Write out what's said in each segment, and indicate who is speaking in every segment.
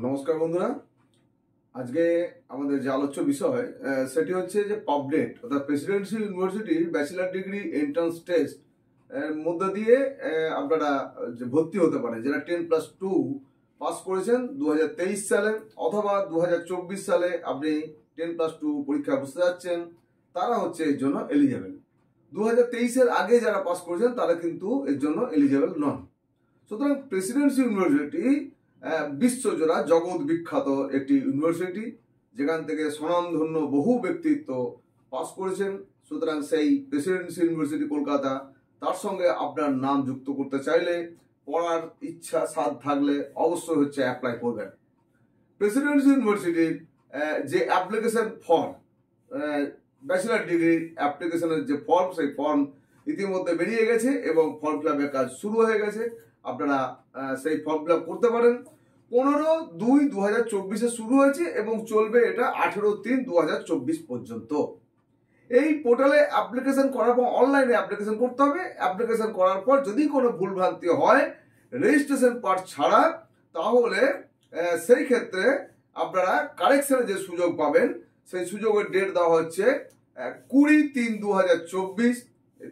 Speaker 1: নমস্কার বন্ধুরা, আজকে আমাদের যে আলোচ্য বিষয় সেটি হচ্ছে যে পাবডেট অর্থাৎ প্রেসিডেন্সিয়াল ইউনিভার্সিটির ব্যাচেলার ডিগ্রি এন্ট্রান্স টেস্ট এর মধ্যে দিয়ে আপনারা যে ভর্তি হতে পারেন, যারা 10+2 পাস করেছেন 2023 সালে অথবা 2024 সালে আপনি 10+2 পরীক্ষা বসতে যাচ্ছেন, তারা হচ্ছে এর জন্য এলিজেবল। 2023-এর আগে যারা পাস করেছেন তারা কিন্তু এর জন্য এলিজেবল নন। সুতরাং প্রেসিডেন্সি ইউনিভার্সিটি বিশ্বজোড়া জগৎ বিখ্যাত একটি ইউনিভার্সিটি, যেখান থেকে স্বনামধন্য বহু ব্যক্তিত্ব পাস করেছেন। সুতরাং সেই প্রেসিডেন্সি ইউনিভার্সিটি কলকাতা, তার সঙ্গে আপনার নাম যুক্ত করতে চাইলে, পড়ার ইচ্ছা সাধ থাকলে অবশ্যই হচ্ছে অ্যাপ্লাই করবেন। প্রেসিডেন্সি ইউনিভার্সিটির যে অ্যাপ্লিকেশন ফর্ম, ব্যাচেলার ডিগ্রি অ্যাপ্লিকেশনের যে ফর্ম, সেই ফর্ম ইতিমধ্যে বেরিয়ে গেছে এবং ফর্ম ফিল আপের কাজ শুরু হয়ে গেছে। আপনারা সেই ফর্ম ফিল আপ করতে পারেন। 15/2/2024-এ শুরু হয়েছে এবং চলবে এটা 18/3/2024 পর্যন্ত। এই পোর্টালে অ্যাপ্লিকেশন করার পর অনলাইনে অ্যাপ্লিকেশন করতে হবে। অ্যাপ্লিকেশন করার পর যদি কোনো ভুলভ্রান্তি হয় রেজিস্ট্রেশন পার্ট ছাড়া, তাহলে সেই ক্ষেত্রে আপনারা কারেকশনের যে সুযোগ পাবেন, সেই সুযোগের ডেট দেওয়া হচ্ছে 20/3/2024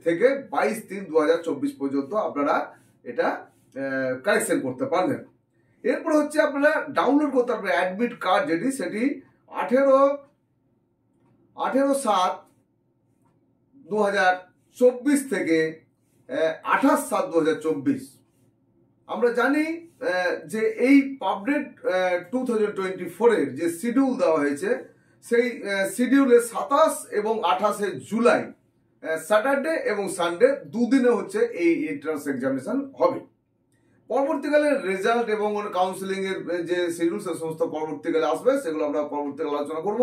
Speaker 1: থেকে 22/3/2024 পর্যন্ত আপনারা এটা কারেকশন করতে পারবেন। এরপর হচ্ছে আপনারা ডাউনলোড করতে পারবেন অ্যাডমিট কার্ড, সেটি 18/7/2024 থেকে 28/7/2024। আমরা জানি যে এই পাবডেট 2024-এর যে শিডিউল দেওয়া হয়েছে, সেই শিডিউলে 27 এবং 28 জুলাই স্যাটারডে এবং সানডে দুদিনে হচ্ছে এই এন্ট্রান্স এক্সামিনেশন হবে। পরবর্তীকালে রেজাল্ট এবং কাউন্সিলিং এর যে শিডিউল, সে সমস্ত পরবর্তীকালে আসবে, সেগুলো আমরা পরবর্তীকালে আলোচনা করব।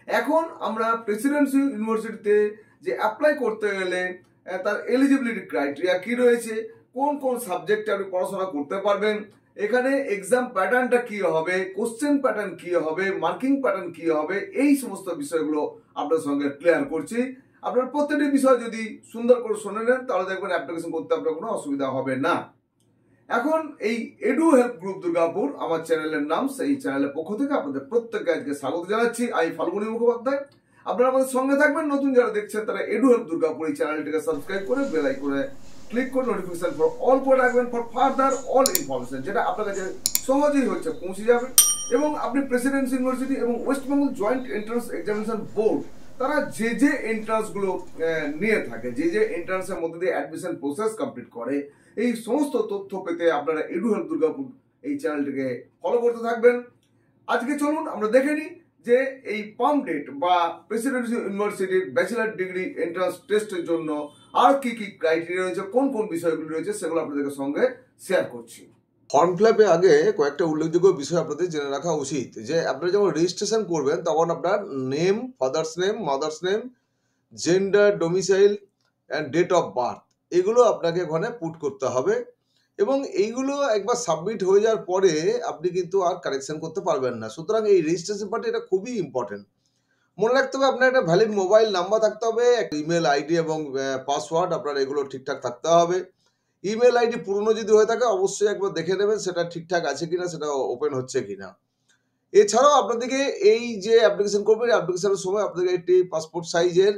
Speaker 1: এখন আমরা প্রেসিডেন্সি ইউনিভার্সিটিতে যে অ্যাপ্লাই করতে গেলে তার এলিজিবিলিটি ক্রাইটেরিয়া কি রয়েছে, কোন কোন সাবজেক্টে আপনি পড়াশোনা করতে পারবেন, এখানে এক্সাম প্যাটার্নটা কি হবে, কোশ্চেন প্যাটার্ন কি হবে, মার্কিং প্যাটার্ন কি হবে, এই সমস্ত বিষয়গুলো আপনার সঙ্গে ক্লিয়ার করছি। আপনার প্রত্যেকটি বিষয় যদি সুন্দর করে শুনে নেন, তাহলে দেখবেন অ্যাপ্লিকেশন করতে আপনার কোনো অসুবিধা হবে না। এখন এই এডু হেল্প গ্রুপ দুর্গাপুর আমার চ্যানেলের নাম, সেই চ্যানেলের পক্ষ থেকে আপনাদের প্রত্যেককে আজকে স্বাগত জানাচ্ছি। আমি ফাল্গুনী মুখোপাধ্যায়। আপনারা আমাদের সঙ্গে থাকবেন। নতুন যারা দেখছেন তারা এডু হেল্প দুর্গাপুর এই চ্যানেলটিকে সাবস্ক্রাইব করে বেল আইকনে ক্লিক করে নোটিফিকেশন ফর অল করে রাখবেন ফর ফার্দার অল ইনফরমেশন, যেটা আপনার কাছে সহজেই হচ্ছে পৌঁছে যাবে। এবং আপনি প্রেসিডেন্সি ইউনিভার্সিটি এবং West Bengal joint entrance examination board, তারা যে এন্ট্রান্স গুলো নিয়ে থাকে, যে এন্ট্রান্সের মধ্যে দিয়ে অ্যাডমিশন প্রসেস কমপ্লিট করে, এই সমস্ত তথ্য পেতে আপনারা এডু হেল্প দুর্গাপুর এই চ্যানেলটিকে ফলো করতে থাকবেন। আজকে চলুন আমরা দেখে নিই যে এই পাবডেট বা প্রেসিডেন্সি ইউনিভার্সিটির ব্যাচেলার ডিগ্রি এন্ট্রান্স টেস্টের জন্য আর কি কি ক্রাইটেরিয়া রয়েছে, কোন কোন বিষয়গুলো রয়েছে, সেগুলো আপনাদের সঙ্গে শেয়ার করছি।
Speaker 2: ফর্ম ফিল আপের আগে কয়েকটা উল্লেখযোগ্য বিষয় আপনাদের জেনে রাখা উচিত। যে আপনারা যখন রেজিস্ট্রেশন করবেন, তখন আপনার name, father's name, mother's name, gender, domicile and date of birth, এগুলো আপনাকে ওখানে পুট করতে হবে। এবং এইগুলো একবার সাবমিট হয়ে যাওয়ার পরে আপনি কিন্তু আর কারেকশন করতে পারবেন না। সুতরাং এই রেজিস্ট্রেশন পার্টে এটা খুবই ইম্পর্টেন্ট। মনে রাখতে হবে আপনার একটা ভ্যালিড মোবাইল নাম্বার থাকতে হবে, একটা ইমেল আইডি এবং পাসওয়ার্ড আপনার এগুলো ঠিকঠাক থাকতে হবে। ইমেল আইডি পুরনো যদি হয়ে থাকে অবশ্যই একবার দেখে নেবেন সেটা ঠিকঠাক আছে কিনা, সেটা ওপেন হচ্ছে কিনা। এছাড়াও আপনাদেরকে এই যে অ্যাপ্লিকেশন করবেন, অ্যাপ্লিকেশনের সময় আপনাদেরকে একটি পাসপোর্ট সাইজের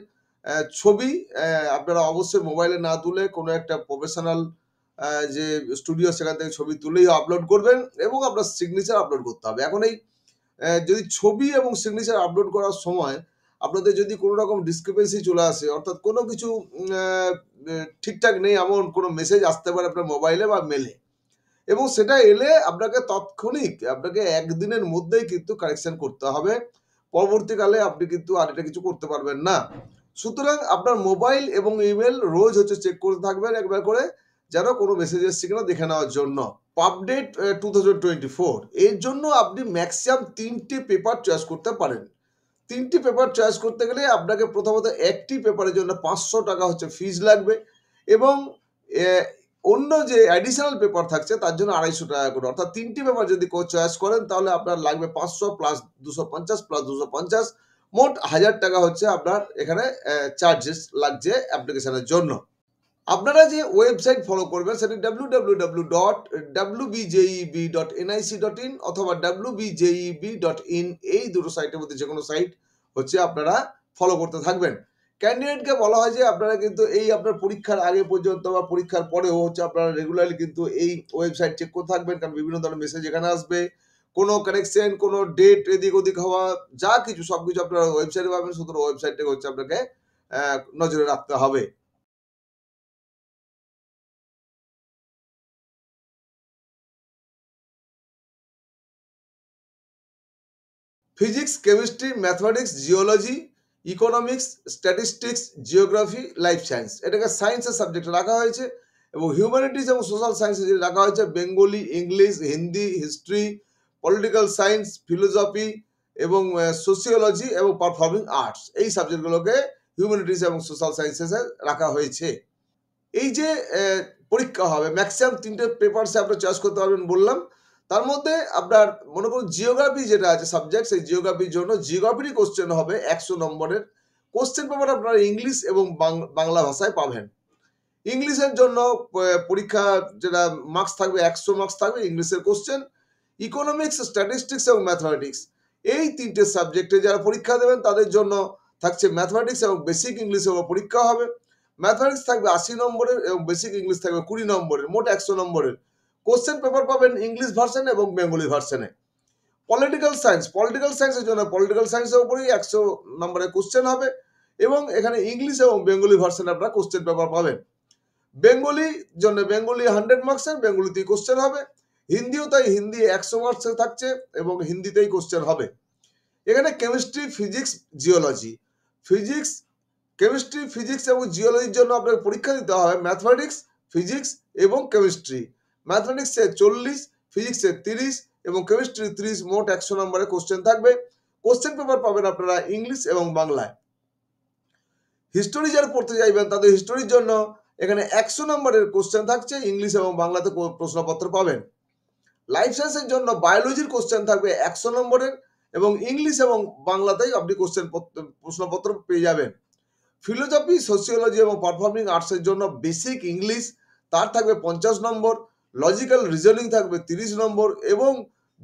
Speaker 2: ছবি আপনারা অবশ্যই মোবাইলে না তুলে কোনো একটা প্রফেশনাল যে স্টুডিও, সেখান থেকে ছবি তুলেই আপলোড করবেন এবং আপনার সিগনেচার আপলোড করতে হবে। এখন এই যদি ছবি এবং সিগনেচার আপলোড করার সময় আপনাদের যদি কোনো রকম ডিসক্রিপেন্সি চলে আসে, অর্থাৎ কোনো কিছু ঠিকঠাক নেই এমন কোনো মেসেজ আসতে পারে আপনার মোবাইলে বা মেলে, এবং সেটা এলে আপনাকে তাৎক্ষণিক আপনাকে একদিনের মধ্যেই কিন্তু কারেকশন করতে হবে। পরবর্তীকালে আপনি কিন্তু আর এটা কিছু করতে পারবেন না। সুতরাং আপনার মোবাইল এবং ইমেল রোজ হচ্ছে চেক করতে থাকবেন একবার করে, যেন কোনো মেসেজ এসছে কিনা দেখে নেওয়ার জন্য। পাবডেট 2024 এর জন্য আপনি ম্যাক্সিমাম 3টে পেপার চয়েস করতে পারেন। 3টি পেপার চয়েস করতে গেলে আপনাকে প্রথমত একটি পেপারের জন্য 500 টাকা হচ্ছে ফিজ লাগবে, এবং অন্য যে অ্যাডিশনাল পেপার থাকছে তার জন্য 250 টাকা করে। অর্থাৎ 3টি পেপার যদি চয়েস করেন তাহলে আপনার লাগবে 500 প্লাস 250 প্লাস 250, মোট 1000 টাকা হচ্ছে আপনার এখানে চার্জেস লাগছে অ্যাপ্লিকেশনের জন্য। আপনারা যে ওয়েবসাইট ফলো করবেন সেটি www.wbjeb.nic.in অথবা wbjeb.in, এই দুটো সাইটের মধ্যে যে কোনো সাইট হচ্ছে আপনারা ফলো করতে থাকবেন। ক্যান্ডিডেটকে বলা হয় যে আপনারা কিন্তু এই আপনার পরীক্ষার আগে পর্যন্ত বা পরীক্ষার পরেও হচ্ছে আপনারা রেগুলারলি কিন্তু এই ওয়েবসাইট চেক করতে থাকবেন, কারণ বিভিন্ন ধরনের মেসেজ এখানে আসবে, কোনো কারেকশন, কোনো ডেট এদিক ওদিক হওয়া, যা কিছু সবকিছু আপনারা ওয়েবসাইটে পাবেন। সুতরাং ওয়েবসাইটটাকে হচ্ছে আপনাকে নজরে রাখতে হবে। Physics, chemistry, mathematics, geology, economics, statistics, geography, life science, এটাকে সায়েন্সের সাবজেক্টে রাখা হয়েছে। এবং হিউম্যানিটিস এবং সোশ্যাল সায়েন্সে যেটা রাখা হয়েছে Bengali, English, Hindi, history, political science, philosophy এবং সোসিওলজি এবং পারফর্মিং আর্টস, এই সাবজেক্টগুলোকে হিউম্যানিটিস এবং সোশ্যাল সায়েন্সেসে রাখা হয়েছে। এই যে পরীক্ষা হবে, ম্যাক্সিমাম 3টে পেপারসে আপনার চয়েস করতে পারবেন বললাম। তার মধ্যে আপনার মনে করুন জিওগ্রাফি যেটা আছে সাবজেক্ট, সেই জিওগ্রাফির জন্য জিওগ্রাফিরই কোশ্চেন হবে 100 নম্বরের। কোশ্চেন পেপার আপনারা ইংলিশ এবং বাংলা ভাষায় পাবেন। ইংলিশের জন্য পরীক্ষা যেটা মার্কস থাকবে 100 মার্কস থাকবে ইংলিশের কোশ্চেন। ইকোনমিক্স, স্ট্যাটিস্টিক্স এবং ম্যাথমেটিক্স, এই 3টে সাবজেক্টে যারা পরীক্ষা দেবেন তাদের জন্য থাকছে ম্যাথমেটিক্স এবং বেসিক ইংলিশের পরীক্ষা হবে। ম্যাথমেটিক্স থাকবে 80 নম্বরের এবং বেসিক ইংলিশ থাকবে 20 নম্বরের, মোট 100 নম্বরের। কোশ্চেন পেপার পাবেন ইংলিশ ভার্সনে এবং বেঙ্গলি ভার্সনে। পলিটিক্যাল সায়েন্সের জন্য পলিটিক্যাল সায়েন্সের উপরেই 100 নম্বরের কোশ্চেন হবে এবং এখানে ইংলিশ এবং বেঙ্গলি ভার্সনে আপনারা কোশ্চেন পেপার পাবেন। বেঙ্গলি জন্য বেঙ্গলি 100 মার্কসের, বেঙ্গলিতেই কোশ্চেন হবে। হিন্দিও তাই, হিন্দি 100 মার্কসের থাকছে এবং হিন্দিতেই কোশ্চেন হবে। এখানে chemistry, physics, geology, physics, chemistry, physics এবং জিওলজির জন্য আপনাকে পরীক্ষা দিতে হবে ম্যাথমেটিক্স, ফিজিক্স এবং কেমিস্ট্রি। ম্যাথমেটিক্সে 40, ফিজিক্সে 30 এবং কেমিস্ট্রি 30, মোট 100 নম্বরের কোশ্চেন থাকবে। কোশ্চেন পেপার পাবেন আপনারা ইংলিশ এবং বাংলায়। হিস্টোরি যারা পড়তে চাইবেন তাদের হিস্টোরির জন্য এখানে 100 নম্বরের কোশ্চেন থাকছে, ইংলিশ এবং বাংলাতে প্রশ্নপত্র পাবেন। লাইফ সায়েন্সের জন্য বায়োলজির কোশ্চেন থাকবে 100 নম্বরের এবং ইংলিশ এবং বাংলাতেই আপনি প্রশ্নপত্র পেয়ে যাবেন। ফিলোসফি, সোসিওলজি এবং পারফর্মিং আর্টসের জন্য বেসিক ইংলিশ, তার থাকবে 50 নম্বর, লজিক্যাল রিজনিং থাকবে 30 নম্বর এবং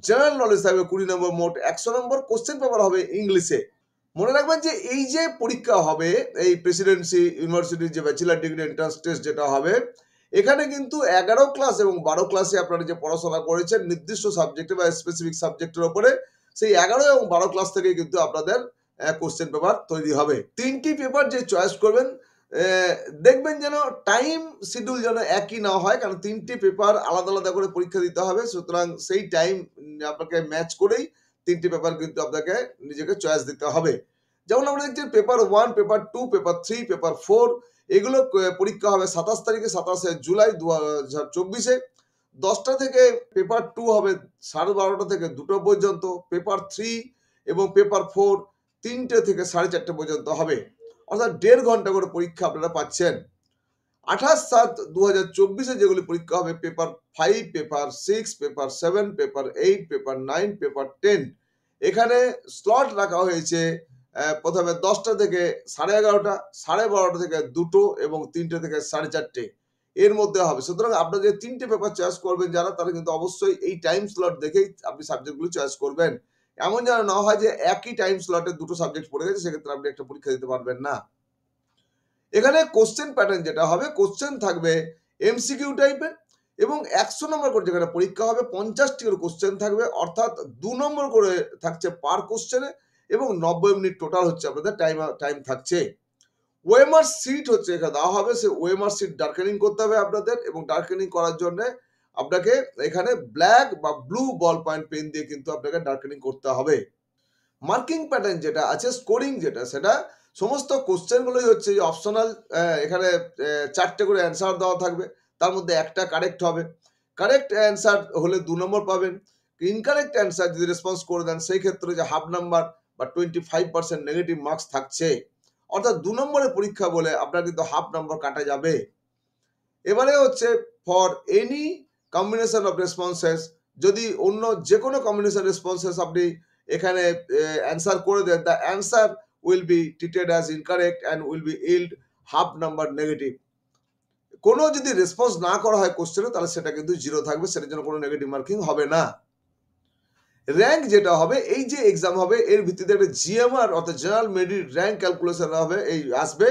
Speaker 2: জেনারেল নলেজ থাকবে 20 নম্বর, মোট 100 নম্বর কোশ্চেন পেপার হবে ইংলিশে। মনে রাখবেন যে এই যে পরীক্ষা হবে, এই প্রেসিডেন্সি ইউনিভার্সিটির যে ব্যাচেলার ডিগ্রি এন্ট্রান্স টেস্ট যেটা হবে, এখানে কিন্তু 11 ক্লাস এবং 12 ক্লাসে আপনারা যে পড়াশোনা করেছেন নির্দিষ্ট সাবজেক্টে বা স্পেসিফিক সাবজেক্টের উপরে, সেই 11 এবং 12 ক্লাস থেকে কিন্তু আপনাদের কোশ্চেন পেপার তৈরি হবে। 3টি পেপার যে চয়েস করবেন দেখবেন যেন টাইম শিডিউল যেন একই না হয়, কারণ 3টি পেপার আলাদা আলাদা করে পরীক্ষা দিতে হবে। সুতরাং সেই টাইম আপনাকে ম্যাচ করেই 3টি পেপার কিন্তু আপনাকে নিজেকে চয়েস দিতে হবে। যেমন আমরা দেখছি পেপার 1, পেপার 2, পেপার 3, পেপার 4, এগুলো পরীক্ষা হবে 27 তারিখে, 27শে জুলাই 2024-এ। 10টা থেকে পেপার 2 হবে 12:30 থেকে 2টো পর্যন্ত। পেপার 3 এবং পেপার 4 3টে থেকে 4:30 পর্যন্ত হবে, অর্থাৎ 1.5 ঘন্টা করে পরীক্ষা আপনারা পাচ্ছেন। 28/7/2024-এ যেগুলি পরীক্ষা হবে paper 5, paper 6, paper 7, paper 8, paper 9, paper 10, এখানে স্লট রাখা হয়েছে প্রথমে 10টা থেকে 11:30, 12:30 থেকে 2টো এবং 3টে থেকে 4:30 এর মধ্যে হবে। সুতরাং আপনারা যে 3টে পেপার চয়েস করবেন যারা, তারা কিন্তু অবশ্যই এই টাইম স্লট দেখেই আপনি সাবজেক্টগুলো চয়েস করবেন। এমন যেন না হয় যে একই টাইম স্লটে দুটো সাবজেক্ট পড়ে গেছে, সেক্ষেত্রে আপনি একটা পরীক্ষা দিতে পারবেন না। এখানে কোশ্চেন প্যাটার্ন যেটা হবে, কোশ্চেন থাকবে এমসিকিউ টাইপের এবং 100 নম্বর করে যেখানে পরীক্ষা হবে 50টি করে কোশ্চেন থাকবে, অর্থাৎ 2 নম্বর করে থাকছে পার কোশ্চেনে এবং 90 মিনিট টোটাল হচ্ছে আপনাদের টাইম থাকছে। ওএমআর সিট হচ্ছে এখানে দেওয়া হবে, সেই ওএমআর সিট ডার্কেনিং করতে হবে আপনাদের এবং ডার্কেনিং করার জন্য আপনাকে এখানে ব্ল্যাক বা ব্লু বল পয়েন্ট পেন দিয়ে কিন্তু আপনাকে ডার্কেনিং করতে হবে। মার্কিং প্যাটার্ন যেটা আছে, স্কোরিং যেটা, সেটা সমস্ত কোশ্চেনগুলোই হচ্ছে অপশনাল। এখানে 4টে করে অ্যান্সার দেওয়া থাকবে, তার মধ্যে একটা কারেক্ট হবে। কারেক্ট অ্যান্সার হলে 2 নম্বর পাবেন। ইনকারেক্ট অ্যান্সার যদি রেসপন্স করে দেন সেই ক্ষেত্রে যে হাফ নাম্বার বা 25% নেগেটিভ মার্কস থাকছে, অর্থাৎ 2 নম্বরের পরীক্ষা বলে আপনার কিন্তু হাফ নাম্বার কাটা যাবে। এবারে হচ্ছে for any combination of responses, যদি অন্য যে কোনো কম্বিনেশন রেসপন্সেস আপনি এখানে অ্যান্সার করে দেন, the answer will be treated as incorrect and will be yield half number negative. কোনো যদি রেসপন্স না করা হয় কোশ্চেনে তাহলে সেটা কিন্তু 0 থাকবে, সেটার জন্য কোনো নেগেটিভ মার্কিং হবে না। র্যাঙ্ক যেটা হবে, এই যে এক্সাম হবে এর ভিত্তিতে একটা জিএমআর অর্থাৎ জেনারেল মেরিট র্যাঙ্ক ক্যালকুলেশন হবে, এই আসবে,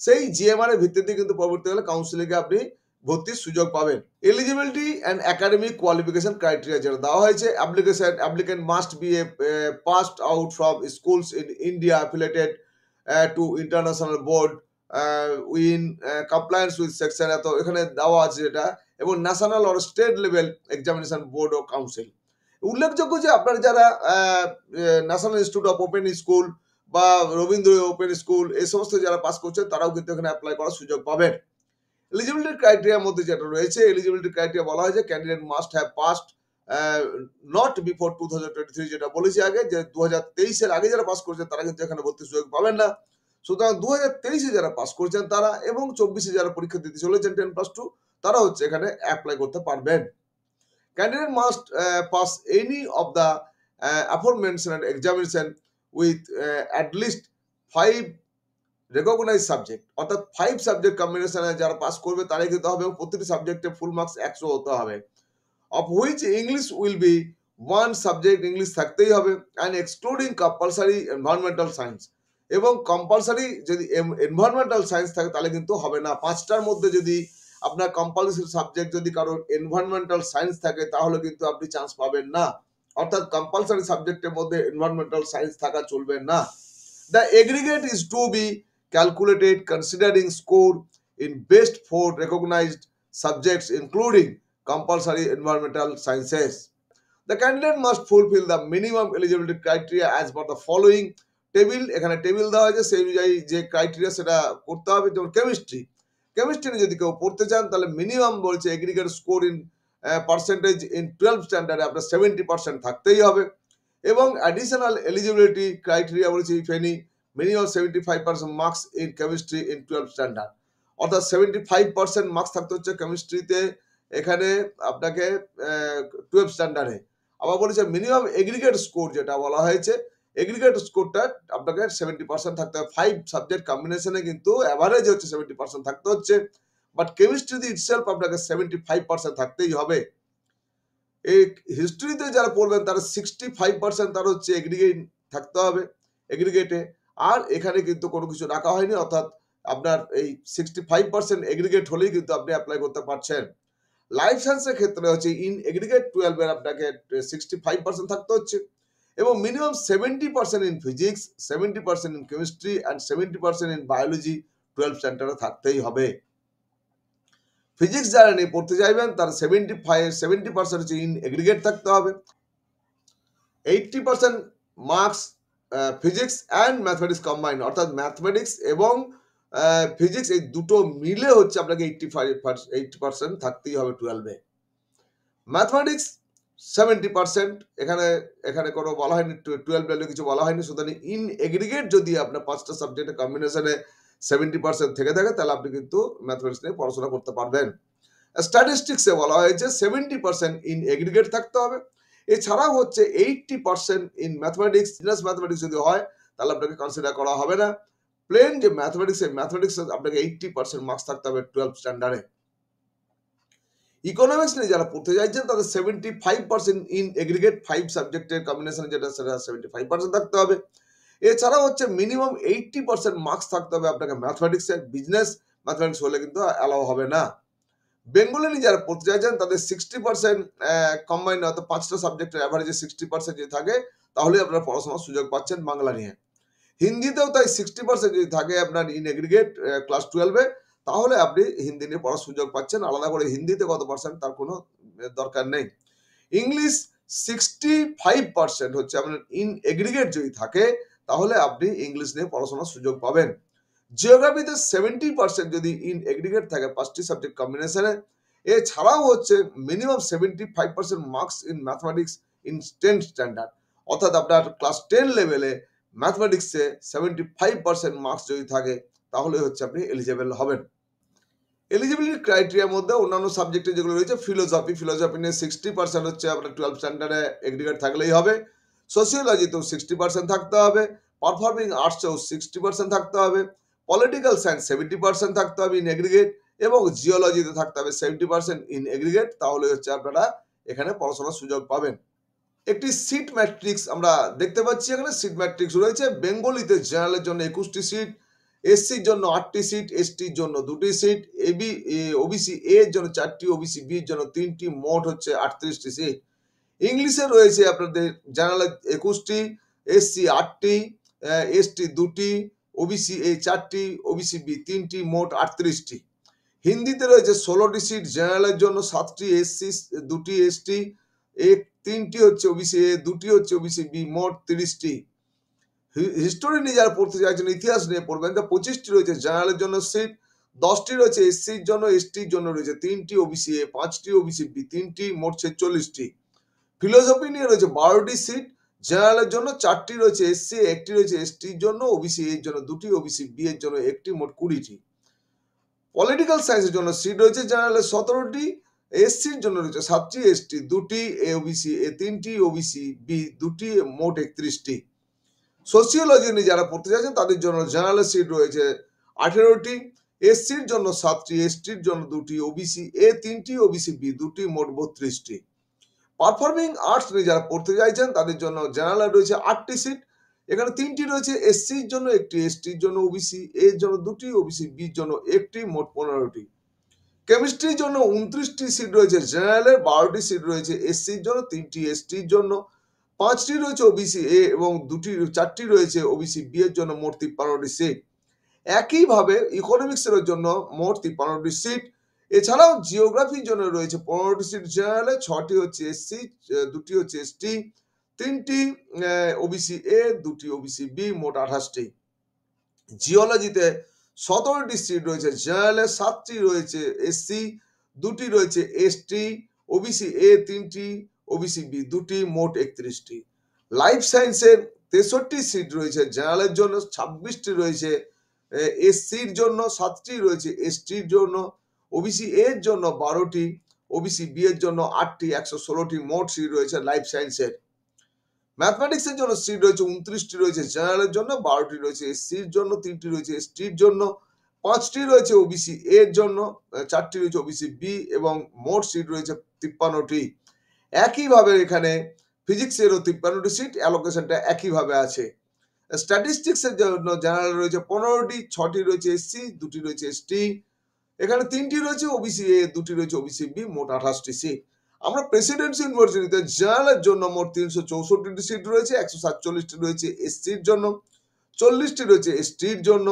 Speaker 2: সেই জিএমআর এর ভিত্তিতে কিন্তু পরবর্তীকালে কাউন্সিলিংয়ে আপনি ভর্তির সুযোগ পাবেন। Eligibility and academic qualification criteria যেটা দেওয়া হয়েছে, applicant must be a passed out from schools in India affiliated to international board in compliance with section এত এখানে দেওয়া আছে যেটা, এবং national or state level examination board ও কাউন্সিল। উল্লেখযোগ্য যে আপনার যারা national institute of open school বা রবীন্দ্র ওপেন স্কুল এই সমস্ত যারা পাস করছেন তারাও কিন্তু এখানে অ্যাপ্লাই করার সুযোগ পাবেন। এলিজিবিলিটি ক্রাইটেরিয়ার মধ্যে যেটা রয়েছে, এলিজিবিলিটি ক্রাইটেরিয়া বলা হয়েছে candidate must have passed not before 2023, যেটা বলেছি আগে যে 2023-এর আগে যারা পাস করছেন তারা কিন্তু এখানে ভর্তির সুযোগ পাবেন না। সুতরাং 2023-এ যারা পাস করছেন তারা এবং 24-এ যারা পরীক্ষা দিতে চলেছেন 10+2 তারা হচ্ছে এখানে অ্যাপ্লাই করতে পারবেন। Candidate must pass any of the aforementioned examination with at least 5 recognized subject, অর্থাৎ 5 সাবজেক্ট কম্বিনেশনে যারা পাস করবে তারাই কিন্তু হবে, এবং প্রতিটি সাবজেক্টে ফুল মার্কস 100 হতে হবে, of which English will be one subject, English থাকতেই হবে, and excluding compulsory environmental science, এবং কম্পালসারি যদি এনভায়রনমেন্টাল সায়েন্স থাকে তাহলে কিন্তু হবে না। 5টার মধ্যে যদি আপনার কম্পালসারি সাবজেক্ট যদি কারোর এনভায়রনমেন্টাল সায়েন্স থাকে তাহলে কিন্তু আপনি চান্স পাবেন না, অর্থাৎ কম্পালসারি সাবজেক্টের মধ্যে এনভায়রনমেন্টাল সায়েন্স থাকা চলবে না। The aggregate is to be calculated considering score in best 4 recognized subjects including compulsory environmental sciences. The candidate must fulfill the minimum eligibility criteria as per the following table, এখানে table দেওয়া হয়েছে সেই অনুযায়ী যে criteria সেটা করতে হবে। যেমন কেমিস্ট্রি যদি কেউ পড়তে চান তাহলে মিনিমাম বলছে aggregate score in percentage in 12 স্ট্যান্ডার্ডে আপনার 70% থাকতেই হবে, এবং অ্যাডিশনাল এলিজিবিলিটি ক্রাইটেরিয়া বলছে if any minimum 75% marks in chemistry in 12 standard, অর্থাৎ 75% মার্কস থাকতে হচ্ছে কেমিস্ট্রিতে এখানে আপনাকে 12 স্ট্যান্ডার্ডে। আবার বলেছে মিনিমাম এগ্রিগেট স্কোর যেটা বলা হয়েছে, এগ্রিগেট স্কোরটা আপনাকে 70% থাকতে হবে। 5 সাবজেক্ট কম্বিনেশনে কিন্তু অ্যাভারেজ হচ্ছে 70% থাকতে হচ্ছে, বাট কেমিস্ট্রিতে ইটসেলফ আপনাকে 75% থাকতেই হবে। এই হিস্ট্রিতে যারা পড়বেন তারা 65% তার হচ্ছে এগ্রিগেট থাকতে হবে এগ্রিগেটে, আর এখানে কিন্তু কোনো কিছু রাখা হয়নি, অর্থাৎ আপনার এই 65% এগ্রিগেট হলেই কিন্তু আপনি অ্যাপ্লাই করতে পারছেন। লাইফ সায়েন্সের ক্ষেত্রে হচ্ছে ইন এগ্রিগেট 12 এর আপনাকে 65% থাকতে হচ্ছে, এবং minimum 70% in physics, 70% in chemistry and 70% in biology 12 স্ট্যান্ডার্ডে থাকতেই হবে। ফিজিক্স যারা নিয়ে পড়তে চাইবেন তার 70% হচ্ছে ইন এগ্রিগেট থাকতে হবে, 80% marks physics and mathematics combined, অর্থাৎ ম্যাথমেটিক্স এবং ফিজিক্স এই দুটো মিলে হচ্ছে আপনাকে 80% থাকতেই হবে 12-এ। ম্যাথমেটিক্স 70%, এখানে কোনো বলা হয়নি, 12 ভ্যালু কিছু বলা হয়নি, সুতরাং ইন এগ্রিগেট যদি আপনার 5টা সাবজেক্টের কম্বিনেশনে 70% থেকে থাকে তাহলে আপনি কিন্তু ম্যাথমেটিক্স নিয়ে পড়াশোনা করতে পারবেন। স্ট্যাটিস্টিক্সে বলা হয়েছে 70% ইন এগ্রিগেট থাকতে হবে, এছাড়াও হচ্ছে 80% ইন ম্যাথমেটিক্স, বিজনেস ম্যাথমেটিক্স যদি হয় তাহলে আপনাকে কনসিডার করা হবে না। প্লেন যে ম্যাথমেটিক্স আপনাকে 80% মার্কস থাকতে হবে 12 স্ট্যান্ডার্ডে। ইকোনমিক্স নিয়ে যারা পড়তে চাইছেন তাদের 75% ইন এগ্রিগেট 5 সাবজেক্টের কম্বিনেশন যেটা সেটা 75% থাকতে হবে, এছাড়াও হচ্ছে মিনিমাম 80% মার্কস থাকতে হবে আপনাকে ম্যাথমেটিক্সে, বিজনেস ম্যাথমেটিক্স হলে কিন্তু অ্যালাউ হবে না। বেঙ্গলি নিয়ে যারা পড়তে চাইছেন তাদের 60% কম্বাইন্ড, অর্থাৎ 5টা সাবজেক্টের অ্যাভারেজে 60% যদি থাকে তাহলে আপনারা পড়াশোনার সুযোগ পাচ্ছেন বাংলা নিয়ে। হিন্দিতেও তাই 60% যদি থাকে আপনার ইন এগ্রিগেট ক্লাস 12-এ তাহলে আপনি হিন্দি নিয়ে পড়ার সুযোগ পাচ্ছেন, আলাদা করে হিন্দিতে কত পার্সেন্ট তার কোনো দরকার নেই। ইংলিশ 65% হচ্ছে আপনার ইন এগ্রিগেট যদি থাকে তাহলে আপনি ইংলিশ নিয়ে পড়াশোনার সুযোগ পাবেন। জিওগ্রাফিতে 70% যদি ইন এগ্রিগেট থাকে 5টি সাবজেক্ট কম্বিনেশনে, এছাড়াও হচ্ছে minimum 75% marks in mathematics in 10 standard, অর্থাৎ আপনার ক্লাস 10 লেভেলে ম্যাথমেটিক্সে 75% মার্কস যদি থাকে তাহলে হচ্ছে আপনি এলিজিবল হবেন। এলিজিবিলিটি ক্রাইটেরিয়ার মধ্যে অন্যান্য সাবজেক্টে যেগুলো রয়েছে, ফিলোসফি নিয়ে 60% হচ্ছে আপনার 12 স্ট্যান্ডার্ডে এগ্রিগেট থাকলেই হবে, সোশিওলজিতেও 60% থাকতে হবে, পারফর্মিং আর্টসেও 60% থাকতে হবে, পলিটিক্যাল সায়েন্স 70% থাকতে হবে ইন এগ্রিগেট, এবং জিওলজিতে থাকতে হবে 70% ইন এগ্রিগেট, তাহলে হচ্ছে আপনারা এখানে পড়াশোনার সুযোগ পাবেন। একটি সিট ম্যাট্রিক্স আমরা দেখতে পাচ্ছি, এখানে সিট ম্যাট্রিক্স রয়েছে। বেঙ্গলিতে জেনারেলের জন্য 21টি সিট, এসসির জন্য 8টি সিট, এসটির জন্য 2টি সিট, ওবিসি এ এর জন্য 4টি, ওবিসি বি এর জন্য 3টি, মোট হচ্ছে 38টি সিট। ইংলিশে রয়েছে আপনাদের জেনারেল 21টি, এসসি 8টি, এসটি 2টি, ওবিসি এ 4টি, ওবিসি বি 3টি, মোট 38টি। হিন্দিতে রয়েছে 16টি সিট, জেনারেলের জন্য 7টি, এসসি 2টি, এসটি 3টি হচ্ছে, ওবিসি এ 2টি হচ্ছে, ওবিসি বি মোট 30টি। হিস্টোরি নিয়ে যারা পড়তে চাইছেন, ইতিহাস নিয়ে পড়বেন, তো 25টি রয়েছে জেনারেলের জন্য সিট, 10টি রয়েছে এসসির জন্য, এসটির জন্য রয়েছে 3টি, ওবিসি এ 5টি, ওবিসি বি 3টি, মোট 46টি। ফিলোসফি নিয়ে রয়েছে 12টি সিট, জেনারেলের জন্য 4টি রয়েছে এসসি, 1টি রয়েছে এসটির জন্য, ওবিসি এর জন্য 2টি, ওবিসি বি এর জন্য 1টি, মোট 20টি। পলিটিক্যাল সায়েন্সের জন্য সিট রয়েছে জেনারেলের 17টি, এসসির জন্য রয়েছে 7টি, এসটি 2টি, ওবিসি এ 3টি, ওবিসি বি 2টি, মোট 31টি। সোসিওলজি নিয়ে যারা পড়তে চাইছেন তাদের জন্য জেনারেলের সিট রয়েছে 18টি, এসসির জন্য 7টি, এসটির জন্য 2টি, ওবিসি এ 3টি, ওবিসি বি 2টি, মোট 32টি। পারফর্মিং আর্টস নিয়ে যারা পড়তে চাইছেন তাদের জন্য জেনারেল রয়েছে 8টি সিট, এখানে 3টি রয়েছে এসসির জন্য, 1টি এসটির জন্য, ওবিসি এর জন্য 2টি, ওবিসি বির জন্য 1টি, মোট 15টি। কেমিস্ট্রির জন্য 29টি সিট রয়েছে জেনারেলের, 12টি সিট রয়েছে এসসির জন্য, 3টি এসটির জন্য, 5টি রয়েছে ওবিসি এ এবং 4টি রয়েছে ওবিসি বি এর জন্য, মোট 53টি সিট। একইভাবে ইকোনমিক্সের জন্য মোট 53টি সিট। এছাড়াও জিওগ্রাফির জন্য রয়েছে 15টি সিট জেনারেলে, 6টি হচ্ছে এসসি, 2টি হচ্ছে এসটি, 3টি ওবিসি এ, 2টি ওবিসি বি, মোট 28টি। জিওলজিতে 17টি সিট রয়েছে জেনারেলে, 7টি রয়েছে এসসি, 2টি রয়েছে এসটি, ওবিসি এ 3টি, ওবিসি বি 2টি, মোট 31টি। লাইফ সায়েন্সের 63টি সিট রয়েছে জেনারেলের জন্য, 26টি রয়েছে এসসির জন্য, 7টি রয়েছে এসটির জন্য, ওবিসি এর জন্য 12টি, ওবিসি বি এর জন্য 8টি, 116টি মোট সিট রয়েছে লাইফ সায়েন্সের। ম্যাথমেটিক্সের জন্য সিট রয়েছে 29টি রয়েছে জেনারেলের জন্য, 12টি রয়েছে এসসির জন্য, 3টি রয়েছে এসটির জন্য, 5টি রয়েছে ওবিসি এর জন্য, 4টি রয়েছে ওবিসি বি, এবং মোট সিট রয়েছে 53টি। একইভাবে এখানে ফিজিক্সেরও 53টি সিট, অ্যালোকেশনটা একইভাবে আছে। স্ট্যাটিস্টিক্সের জন্য জেনারেল রয়েছে 15টি, 6টি রয়েছে এসসি, 2টি রয়েছে এসটি, এখানে 3টি রয়েছে ওবিসি এ, 2টি রয়েছে ওবিসি বি, মোট 28টি সিট। আমরা প্রেসিডেন্সি ইউনিভার্সিটিতে জেনারেলের জন্য মোট 364টি সিট রয়েছে, 147টি রয়েছে এসসির জন্য, 40টি রয়েছে এসটির জন্য,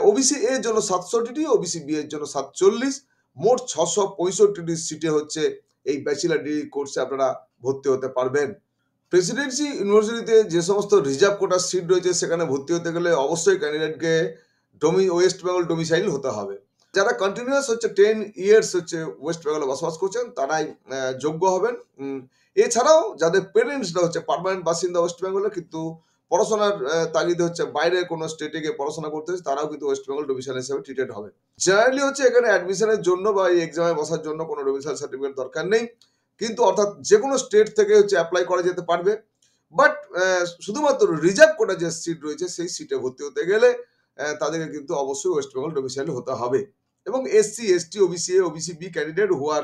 Speaker 2: ওবিসি এর জন্য 67টি, ওবিসি বি এর জন্য 47, মোট 665টি সিটে হচ্ছে এই ব্যাচেলর ডিগ্রি কোর্সে আপনারা ভর্তি হতে পারবেন। প্রেসিডেন্সি ইউনিভার্সিটিতে যে সমস্ত রিজার্ভ কোটার সিট রয়েছে সেখানে ভর্তি হতে গেলে অবশ্যই ক্যান্ডিডেটকে ওয়েস্ট বেঙ্গল ডোমিসাইল হতে হবে। যারা কন্টিনিউয়াস হচ্ছে 10 ইয়ার্স হচ্ছে ওয়েস্ট বেঙ্গলে বসবাস করছেন তারাই যোগ্য হবেন। এছাড়াও যাদের পেরেন্টসরা হচ্ছে পার্মানেন্ট বাসিন্দা ওয়েস্ট বেঙ্গলের, কিন্তু পড়াশোনার তাগিদে হচ্ছে বাইরের কোনো স্টেটে গিয়ে পড়াশোনা করতে হচ্ছে, তারাও কিন্তু ওয়েস্ট বেঙ্গল ডোমিসাইল হিসেবে ট্রিটেড হবে। জেনারেলি হচ্ছে এখানে অ্যাডমিশনের জন্য বা এই এক্সামে বসার জন্য কোনো ডোমিসাইল সার্টিফিকেট দরকার নেই, কিন্তু অর্থাৎ যে কোনো স্টেট থেকে হচ্ছে অ্যাপ্লাই করা যেতে পারবে। বাট শুধুমাত্র রিজার্ভ কোটা যে সিট রয়েছে সেই সিটে ভর্তি হতে গেলে তাদেরকে কিন্তু অবশ্যই ওয়েস্ট বেঙ্গল ডোমিসাইল হতে হবে। এবং SC, ST, OBC A, OBC B candidate who are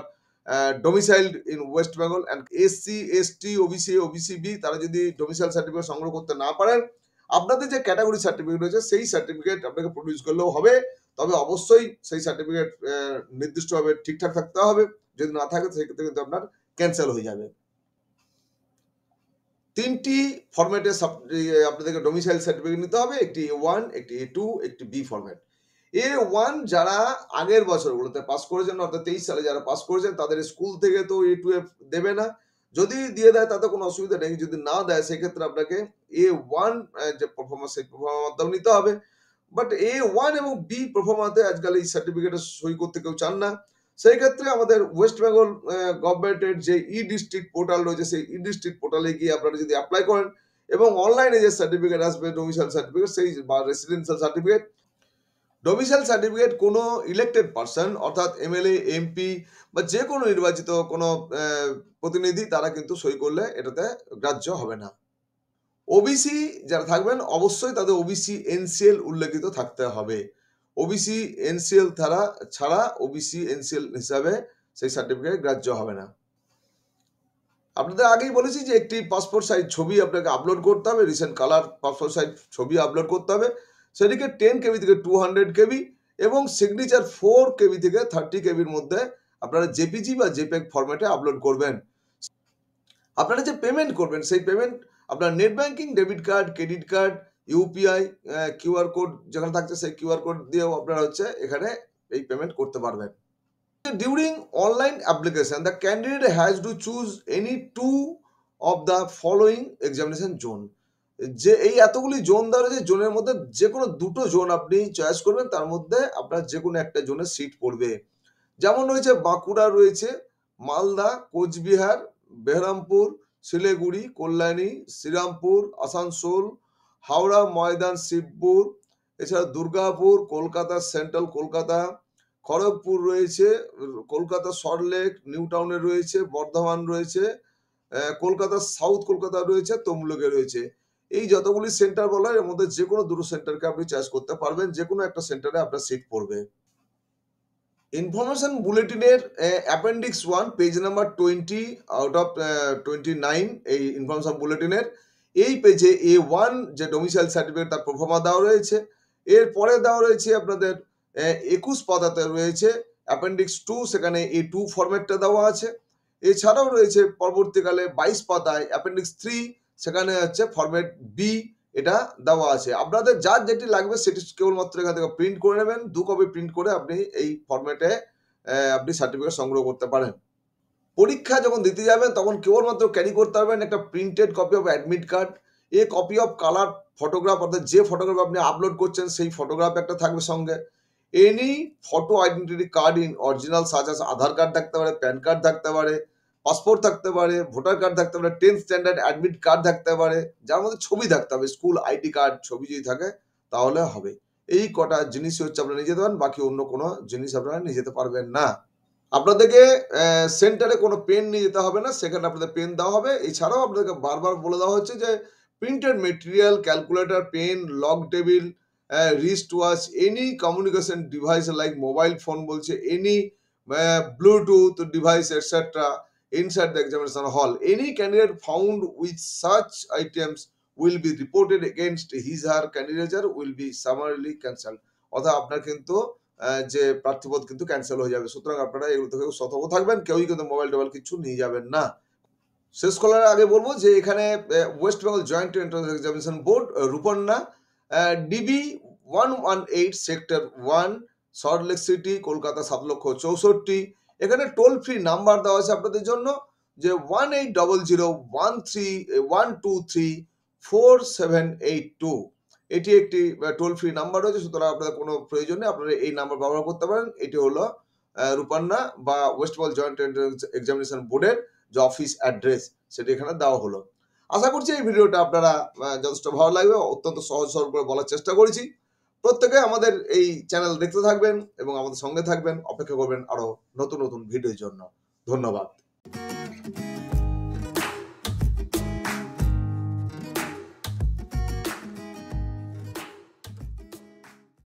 Speaker 2: domiciled in West Bengal and SC, ST, OBC A, OBC B তারা যদি ডোমিসাইল সার্টিফিকেট সংগ্রহ করতে না পারেন, আপনাদের যে ক্যাটাগরি সার্টিফিকেট রয়েছে সেই সার্টিফিকেট আপনাকে প্রডিউস করলেও হবে। তবে অবশ্যই সেই সার্টিফিকেট নির্দিষ্টভাবে ঠিকঠাক থাকতে হবে, যদি না থাকে সেক্ষেত্রে কিন্তু আপনার ক্যান্সেল হয়ে যাবে। 3টি ফরম্যাটে আপনাদেরকে ডোমিসাইল সার্টিফিকেট নিতে হবে, একটি A1, একটি A2, একটি B ফরম্যাট। A1 যারা আগের বছরগুলোতে পাস করেছেন, অর্থাৎ 23 সালে যারা পাস করেছেন তাদের স্কুল থেকে তো A2F দেবে না, যদি দিয়ে দেয় তাতে কোনো অসুবিধা নেই, যদি না দেয় সেক্ষেত্রে আপনাকে A1 যে পারফরমেন্স সেই পারফরমেন্সের মাধ্যমে নিতে হবে। বাট A1 এবং B পারফরমেন্সে আজকাল এই সার্টিফিকেটে সই করতে কেউ চান না, সেই ক্ষেত্রে আমাদের ওয়েস্ট বেঙ্গল গভর্নমেন্টের যে ই ডিস্ট্রিক্ট পোর্টাল রয়েছে সেই ই ডিস্ট্রিক্ট পোর্টালে গিয়ে আপনারা যদি অ্যাপ্লাই করেন এবং অনলাইনে যে সার্টিফিকেট আসবে ডোমিসাইল সার্টিফিকেট সেই বা রেসিডেন্সিয়াল সার্টিফিকেট, ডোমিসাইল সার্টিফিকেট কোনো ইলেক্টেড পারসন অর্থাৎ এমএলএ, এমপি বা যে কোনো নির্বাচিত কোনো প্রতিনিধি তারা কিন্তু সই করলে এটাতে গ্রাহ্য হবে না। ওবিসি যারা থাকবেন অবশ্যই তাদের ওবিসি এনসিএল উল্লেখিত থাকতে হবে। ওবিসি এনসিএল ছাড়া ওবিসি এনসিএল হিসাবে সেই সার্টিফিকেট গ্রাহ্য হবে না। আপনাদের আগেই বলেছি যে একটি পাসপোর্ট সাইজ ছবি আপনাকে আপলোড করতে হবে, রিসেন্ট কালার পাসপোর্ট সাইজ ছবি আপলোড করতে হবে, সেটিকে 10 KB থেকে 200 KB এবং সিগনেচার 4 KB থেকে 30 KBর মধ্যে আপনারা জেপিজি বা জেপেগ ফরম্যাটে আপলোড করবেন। আপনারা যে পেমেন্ট করবেন সেই পেমেন্ট আপনার net banking, debit card, credit card, UPI, QR code যেখানে থাকছে সেই কিউআর কোড দিয়েও আপনারা এখানে এই পেমেন্ট করতে পারবেন। During online application, the candidate has to choose any two of the following examination zone. যে এই এতগুলি জোন দেওয়া রয়েছে, জোনের মধ্যে যে কোনো দুটো জোন আপনি চয়েস করবেন, তার মধ্যে আপনার যে কোনো একটা জোনের সিট পড়বে। যেমন রয়েছে বাঁকুড়া রয়েছে, মালদা, কোচবিহার, বেহরামপুর, শিলিগুড়ি, কল্যাণী, শ্রীরামপুর, আসানসোল, হাওড়া, ময়দান, শিবপুর, এছাড়া দুর্গাপুর, কলকাতা সেন্ট্রাল কলকাতা, খড়গপুর রয়েছে, কলকাতা সল্টলেক, নিউ টাউনে রয়েছে, বর্ধমান রয়েছে, কলকাতা সাউথ কলকাতা রয়েছে, তমলুকে রয়েছে। এই যতগুলি সেন্টার বলা হয় এর মধ্যে যে কোনো দুটো সেন্টারকে আপনি চয়েস করতে পারবেন, যে কোনো একটা সেন্টারে আপনার সিট পড়বে। ইনফরমেশন বুলেটিনের appendix 1 page number 20 out of 29 এই ইনফরমেশন বুলেটিনের এই পেজে A1 যে ডোমিসাইল সার্টিফিকেট তার প্রোফর্মা দেওয়া রয়েছে। এরপরে দেওয়া রয়েছে আপনাদের 21 পাতাতে রয়েছে অ্যাপেন্ডিক্স 2, সেখানে A2 ফরম্যাটটা দেওয়া আছে। এছাড়াও রয়েছে পরবর্তীকালে 22 পাতায় অ্যাপেন্ডিক্স 3, সেখানে ফরম্যাট বি এটা দেওয়া আছে। আপনাদের যার যেটি লাগবে সেটি কেবলমাত্র এখান থেকে প্রিন্ট করে নেবেন, 2 কপি প্রিন্ট করে আপনি এই ফরম্যাটে আপনি সার্টিফিকেট সংগ্রহ করতে পারেন। পরীক্ষা যখন দিতে যাবেন তখন কেবলমাত্র ক্যারি করতে পারবেন একটা printed copy of admit card, A copy of colour photograph, অর্থাৎ যে ফটোগ্রাফ আপনি আপলোড করছেন সেই ফটোগ্রাফ একটা থাকবে সঙ্গে। Any photo identity card in original such us Aadhaar card থাকতে পারে, প্যান কার্ড থাকতে পারে, পাসপোর্ট থাকতে পারে, ভোটার কার্ড থাকতে পারে, 10th স্ট্যান্ডার্ড অ্যাডমিট কার্ড থাকতে পারে, যার মধ্যে ছবি থাকতে হবে, স্কুল আইডি কার্ড ছবি যদি থাকে তাহলে হবে। এই কটা জিনিসই আপনারা নিয়ে যেতে পারেন, বাকি অন্য কোনো জিনিস আপনারা নিয়ে যেতে পারবেন না। আপনাদেরকে সেন্টারে কোনো পেন নিয়ে যেতে হবে না, সেখানে আপনাদের পেন দেওয়া হবে। এছাড়াও আপনাদেরকে বারবার বলে দেওয়া হচ্ছে যে printed material, calculator, pen, log table, wrist watch, any communication device like mobile phone বলছে, any bluetooth device etcetera inside the examination hall. Any candidate found with such items will be reported against his or her candidature will be summarily cancelled. অর্থাৎ আপনার কিন্তু যে প্রার্থীপদ কিন্তু cancel হয়ে যাবে। সুতরাং আপনারা এগুলো থেকে সতর্ক থাকবেন, কেউই কিন্তু মোবাইল টোবাইল কিছু নিয়ে যাবেন না। শেষ করার আগে বলবো যে এখানে West Bengal joint entrance examination board রূপন্না DB 118 sector 1 Salt Lake city Kolkata 7,64,000। এখানে টোল ফ্রি নাম্বার দেওয়া আছে আপনাদের জন্য যে 1800-123-4782। এটি একটি টোল ফ্রি নাম্বার রয়েছে, সুতরাং আপনাদের কোনো প্রয়োজন নেই, আপনারা এই নাম্বার ব্যবহার করতে পারেন। এটি হলো রূপন্না বা West Bengal joint entrance examination বোর্ডের যে অফিস অ্যাড্রেস সেটি এখানে দেওয়া হলো। আশা করছি এই ভিডিওটা আপনারা যথেষ্ট ভালো লাগবে, অত্যন্ত সহজ সরল করে বলার চেষ্টা করেছি। প্রত্যেকে আমাদের এই চ্যানেল দেখতে থাকবেন এবং আমাদের সঙ্গে থাকবেন, অপেক্ষা করবেন আরো নতুন নতুন ভিডিওর জন্য। ধন্যবাদ।